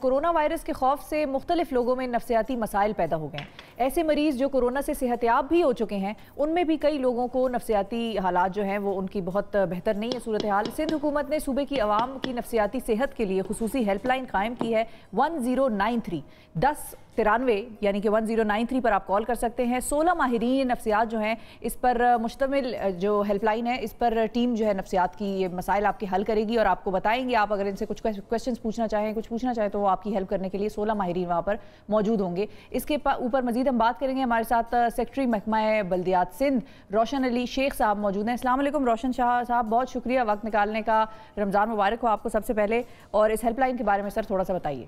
Corona virus کے خوف سے مختلف لوگوں میں نفسیاتی مسائل پیدا ہو گئے ہیں۔ ایسے مریض جو کورونا سے صحت یاب بھی ہو چکے ہیں، ان میں بھی کئی لوگوں کو نفسیاتی حالات جو ہیں وہ ان کی بہت بہتر نہیں ہے صورتحال۔ سندھ حکومت نے صوبے کی عوام کی نفسیاتی صحت کے لیے خصوصی ہیلپ لائن قائم کی ہے 1093 1093 یعنی کہ 1093 پر آپ کال کر سکتے ہیں۔ 16 ماہرین نفسیات جو ہیں اس پر مشتمل جو ہیلپ لائن ہے، اس پر ٹیم جو ہے نفسیات کی یہ مسائل آپ کے حل کرے گی اور آپ کو بتائیں گے۔ آپ اگر ان سے کچھ کویسچنز پوچھنا چاہیں، کچھ پوچھنا چاہیں تو وہ آپ کی ہیلپ کرنے کے لیے 16 ماہرین وہاں پر موجود ہوں گے۔ اس کے اوپر مزید ہم بات کریں گے۔ ہمارے ساتھ سیکرٹری محکمہ بلدیات سندھ روشن علی شیخ صاحب موجود ہیں۔ السلام علیکم روشن شاہ صاحب، بہت شکریہ وقت نکالنے کا۔ رمضان مبارک ہو آپ کو سب سے پہلے، اور اس ہیلپ لائن کے بارے میں سر تھوڑا سا بتائیے۔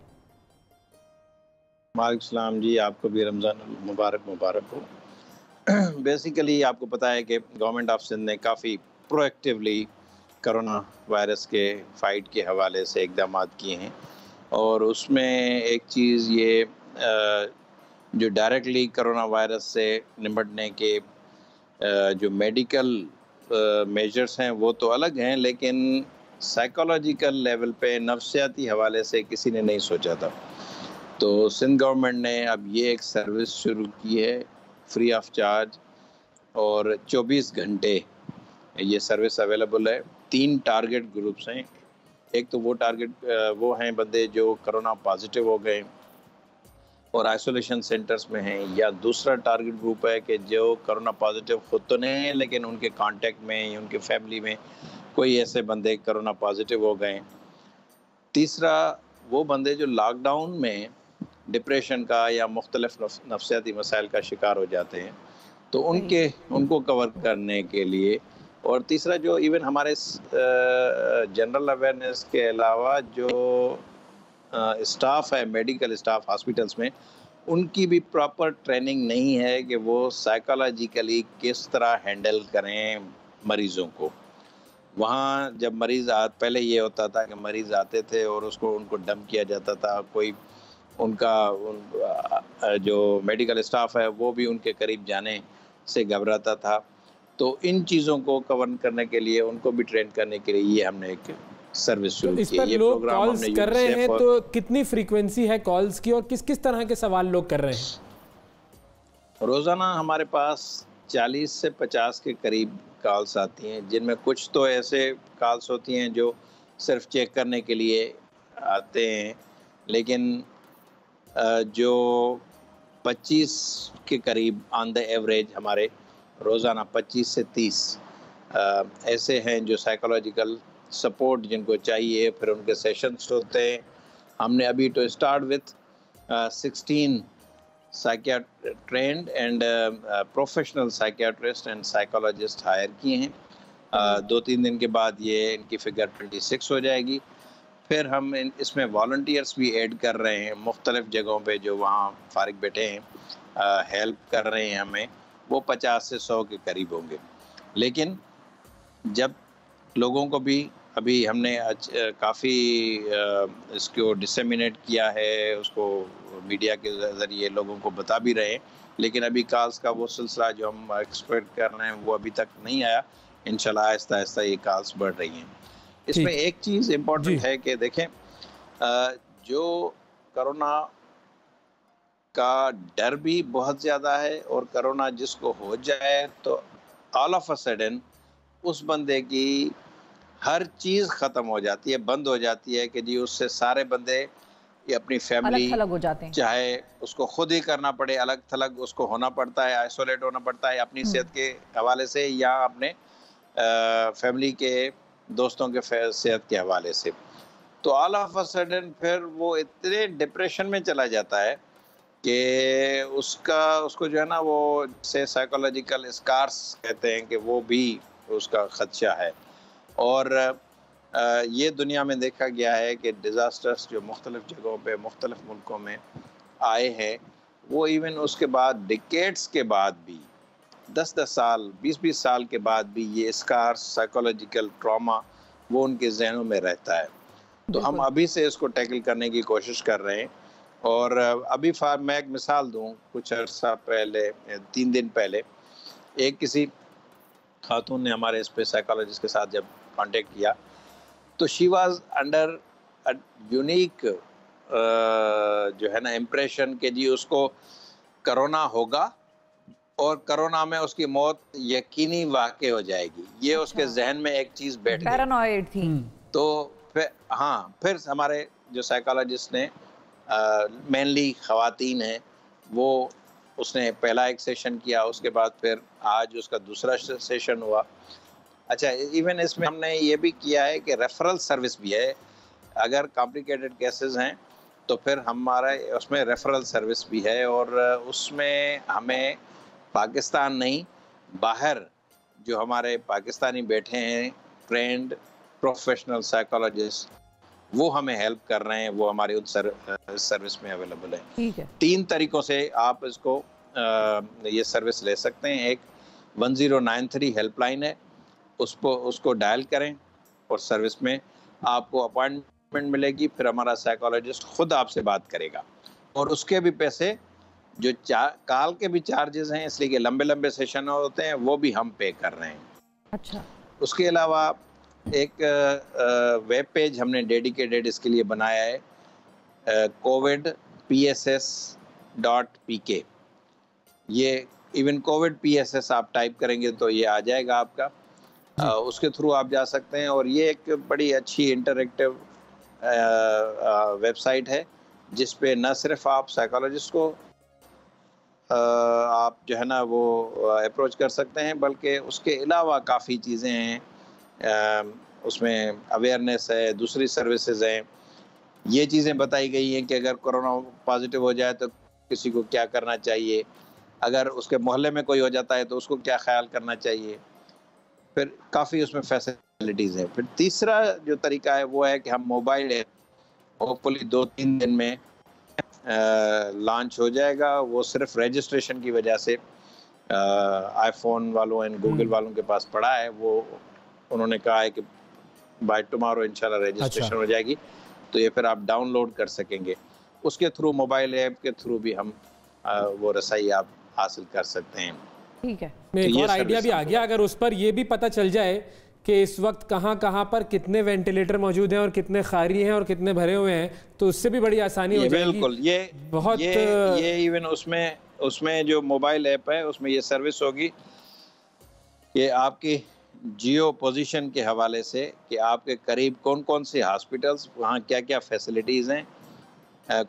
وعلیکم السلام جی، آپ کو بھی رمضان مبارک ہو۔ بیسیکلی آپ کو پتہ ہے کہ گورنمنٹ آف سندھ نے کافی پرو ایکٹیولی کرونا وائرس کے فائٹ کے حوالے سے اقدامات کیے ہیں، اور اس میں ایک چیز یہ جو ڈائریکٹلی کرونا وائرس سے نمٹنے کے جو میڈیکل میجرز ہیں وہ تو الگ ہیں، لیکن سائیکولوجیکل لیول پہ نفسیاتی حوالے سے کسی نے نہیں سوچا تھا۔ تو سندھ گورنمنٹ نے اب یہ ایک سروس شروع کی ہے فری آف چارج، اور 24 گھنٹے یہ سروس اویلیبل ہے۔ 3 ٹارگٹ گروپس ہیں۔ ایک تو وہ ہیں بندے جو کرونا پازیٹیو ہو گئے اور آئسولیشن سینٹرز میں ہیں، یا دوسرا ٹارگٹ گروپ ہے کہ جو کرونا پازیٹیو خود تو نہیں ہیں لیکن ان کے کانٹیکٹ میں یا ان کے فیملی میں کوئی ایسے بندے کرونا پازیٹیو ہو گئے۔ تیسرا وہ بندے جو لاک ڈاؤن میں ڈپریشن کا یا مختلف نفسیاتی مسائل کا شکار ہو جاتے ہیں، تو ان کو کور کرنے کے لیے۔ اور تیسرا جو ایون ہمارے جنرل اویئرنیس کے علاوہ جو اسٹاف ہے، میڈیکل اسٹاف ہاسپٹلس میں، ان کی بھی پراپر ٹریننگ نہیں ہے کہ وہ سائیکالوجیکلی کس طرح ہینڈل کریں مریضوں کو۔ وہاں جب مریض پہلے یہ ہوتا تھا کہ مریض آتے تھے اور ان کو ڈمپ کیا جاتا تھا، کوئی ان کا جو میڈیکل اسٹاف ہے وہ بھی ان کے قریب جانے سے گھبراتا تھا۔ تو ان چیزوں کو کور کرنے کے لیے، ان کو بھی ٹرین کرنے کے لیے یہ ہم نے ایک سروس شروع کی ہے۔ اس پر لوگ کالز کر رہے ہیں تو کتنی فریکوینسی ہے کالز کی، اور کس طرح کے سوال لوگ کر رہے ہیں؟ روزانہ ہمارے پاس 40 سے 50 کے قریب کالز آتی ہیں، جن میں کچھ تو ایسے کالز ہوتی ہیں جو صرف چیک کرنے کے لیے آتے ہیں، لیکن جو 25 کے قریب آن دا ایوریج ہمارے روزانہ 25 سے 30 ایسے ہیں جو سائیکولوجیکل سپورٹ جن کو چاہیے، پھر ان کے سیشنز ہوتے ہیں۔ ہم نے ابھی تو start with 16 trained and professional psychiatrist and psychologist hire کیے ہیں۔ 2-3 دن کے بعد یہ ان کی فگر 26 ہو جائے گی۔ پھر ہم اس میں والنٹیئرس بھی ایڈ کر رہے ہیں مختلف جگہوں پہ، جو وہاں فارغ بیٹھے ہیں ہیلپ کر رہے ہیں ہمیں، وہ 50 سے 100 کے قریب ہوں گے۔ لیکن جب لوگوں کو بھی ابھی ہم نے کافی اس کو ڈسیمینیٹ کیا ہے، اس کو میڈیا کے ذریعے لوگوں کو بتا بھی رہے ہیں، لیکن ابھی کالز کا وہ سلسلہ جو ہم ایکسپیکٹ کر رہے ہیں وہ ابھی تک نہیں آیا۔ انشاءاللہ آہستہ آہستہ یہ کالز بڑھ رہی ہیں۔ اس میں ایک چیز امپورٹنٹ ہے کہ دیکھیں، جو کرونا کا ڈر بھی بہت زیادہ ہے، اور کرونا جس کو ہو جائے تو آل آف اے سڈن اس بندے کی ہر چیز ختم ہو جاتی ہے، بند ہو جاتی ہے، کہ جی اس سے سارے بندے یہ اپنی فیملی الگ ہو جاتے ہیں، چاہے اس کو خود ہی کرنا پڑے، الگ تھلگ اس کو ہونا پڑتا ہے، آئسولیٹ ہونا پڑتا ہے اپنی صحت کے حوالے سے یا اپنے فیملی کے دوستوں کے صحت کے حوالے سے، تو آل آف اے سڈن پھر وہ اتنے ڈپریشن میں چلا جاتا ہے کہ اس کو جو ہے نا وہ سے سائیکولوجیکل اسکارس کہتے ہیں کہ وہ بھی اس کا خدشہ ہے۔ اور یہ دنیا میں دیکھا گیا ہے کہ ڈیزاسٹرز جو مختلف جگہوں پہ مختلف ملکوں میں آئے ہیں، وہ ایون اس کے بعد ڈیکیڈز کے بعد بھی 10 سال 20 سال کے بعد بھی یہ اسکارس سائیکولوجیکل ٹراما وہ ان کے ذہنوں میں رہتا ہے۔ تو ہم ابھی سے اس کو ٹیکل کرنے کی کوشش کر رہے ہیں۔ اور ابھی میں ایک مثال دوں، کچھ عرصہ پہلے 3 دن پہلے ایک کسی خاتون نے ہمارے اس پہ سائیکالوجسٹ کے ساتھ جب کانٹیکٹ کیا، تو شی واز انڈر یونیک جو ہے نا امپریشن کہ جی اس کو کرونا ہوگا اور کرونا میں اس کی موت یقینی واقع ہو جائے گی، یہ اس کے ذہن میں ایک چیز بیٹھ گئی، پیرانوئڈ تھی۔ تو پھر ہمارے جو سائیکالوجسٹ نے مینلی خواتین ہیں وہ اس نے پہلا ایک سیشن کیا، اس کے بعد پھر آج اس کا دوسرا سیشن ہوا۔ اچھا ایون اس میں ہم نے یہ بھی کیا ہے کہ ریفرل سروس بھی ہے، اگر کمپلیکیٹڈ کیسز ہیں تو پھر ہمارا اس میں ریفرل سروس بھی ہے، اور اس میں ہمیں پاکستان نہیں باہر جو ہمارے پاکستانی بیٹھے ہیں ٹرینڈ پروفیشنل سائیکالوجسٹ وہ ہمیں ہیلپ کر رہے ہیں، وہ ہماری ان سروس میں اویلیبل ہے۔ ٹھیک ہے، 3 طریقوں سے آپ اس کو یہ سروس لے سکتے ہیں۔ ایک 1093 ہیلپ لائن ہے، اس کو ڈائل کریں اور سروس میں آپ کو اپوائنٹمنٹ ملے گی، پھر ہمارا سائیکالوجسٹ خود آپ سے بات کرے گا، اور اس کے بھی پیسے جو کال کے بھی چارجز ہیں اس لیے کہ لمبے سیشن ہوتے ہیں وہ بھی ہم پے کر رہے ہیں۔ اچھا، اس کے علاوہ ایک ویب پیج ہم نے ڈیڈیکیٹڈ اس کے لیے بنایا ہے، covidpss.pk۔ یہ ایون کووڈ PSS آپ ٹائپ کریں گے تو یہ آ جائے گا آپ کا، اس کے تھرو آپ جا سکتے ہیں، اور یہ ایک بڑی اچھی انٹریکٹیو ویب سائٹ ہے جس پہ نہ صرف آپ سائیکالوجسٹ کو آپ جو ہے نا وہ اپروچ کر سکتے ہیں، بلکہ اس کے علاوہ کافی چیزیں ہیں، اس میں اویئرنیس ہے، دوسری سروسز ہیں، یہ چیزیں بتائی گئی ہیں کہ اگر کرونا پازیٹیو ہو جائے تو کسی کو کیا کرنا چاہیے، اگر اس کے محلے میں کوئی ہو جاتا ہے تو اس کو کیا خیال کرنا چاہیے، پھر کافی اس میں فیسلٹیز ہیں۔ پھر تیسرا جو طریقہ ہے وہ ہے کہ ہم موبائل ایپ ہوپفلی 2-3 دن میں لانچ ہو جائے گا، وہ صرف رجسٹریشن کی وجہ سے آئی فون والوں اینڈ گوگل والوں کے پاس پڑا ہے، وہ انہوں نے کہا ہے کہ بائی ٹمارو انشاءاللہ رجسٹریشن ہو جائے گی، تو یہ پھر آپ ڈاؤن لوڈ کر سکیں گے، اس کے تھرو موبائل ایپ کے تھرو بھی ہم وہ رسائی آپ حاصل کر سکتے ہیں۔ ٹھیک ہے، ایک اور آئیڈیا بھی آ گیا، اگر اس پر یہ بھی پتہ چل جائے کہ اس وقت کہاں پر کتنے وینٹیلیٹر موجود ہیں اور کتنے خالی ہیں اور کتنے بھرے ہوئے ہیں تو اس سے بھی بڑی آسانی ہو جائے گی۔ بالکل، یہ ایون اس میں جو موبائل ایپ ہے اس میں یہ سروس ہوگی کہ آپ کی جیو پوزیشن کے حوالے سے کہ آپ کے قریب کون سے ہاسپٹلز، وہاں کیا کیا فیسلٹیز ہیں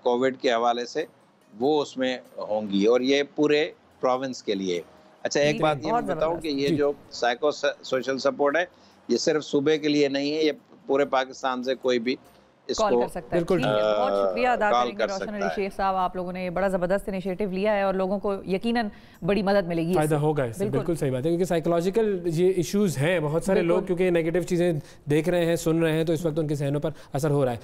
کووڈ کے حوالے سے، وہ اس میں ہوں گی، اور یہ پورے پروونس کے لیے۔ اچھا ایک بات یہ میں بتاؤں کہ یہ جو سائیکو سوشل سپورٹ ہے یہ صرف صوبے کے لیے نہیں ہے، یہ پورے پاکستان سے کوئی بھی اس کو کر سکتا ہے۔ بہت شکریہ ادا کریں گے روشن علی شیخ صاحب، آپ لوگوں نے بڑا زبردست انیشیٹو لیا ہے اور لوگوں کو یقیناً بڑی مدد ملے گی، فائدہ ہوگا اس سے۔ بالکل صحیح بات ہے، کیونکہ سائیکولوجیکل یہ ایشوز ہیں، بہت سارے لوگ کیونکہ نیگیٹو چیزیں دیکھ رہے ہیں، سن رہے ہیں، تو اس وقت ان کے ذہنوں پر اثر ہو رہا ہے۔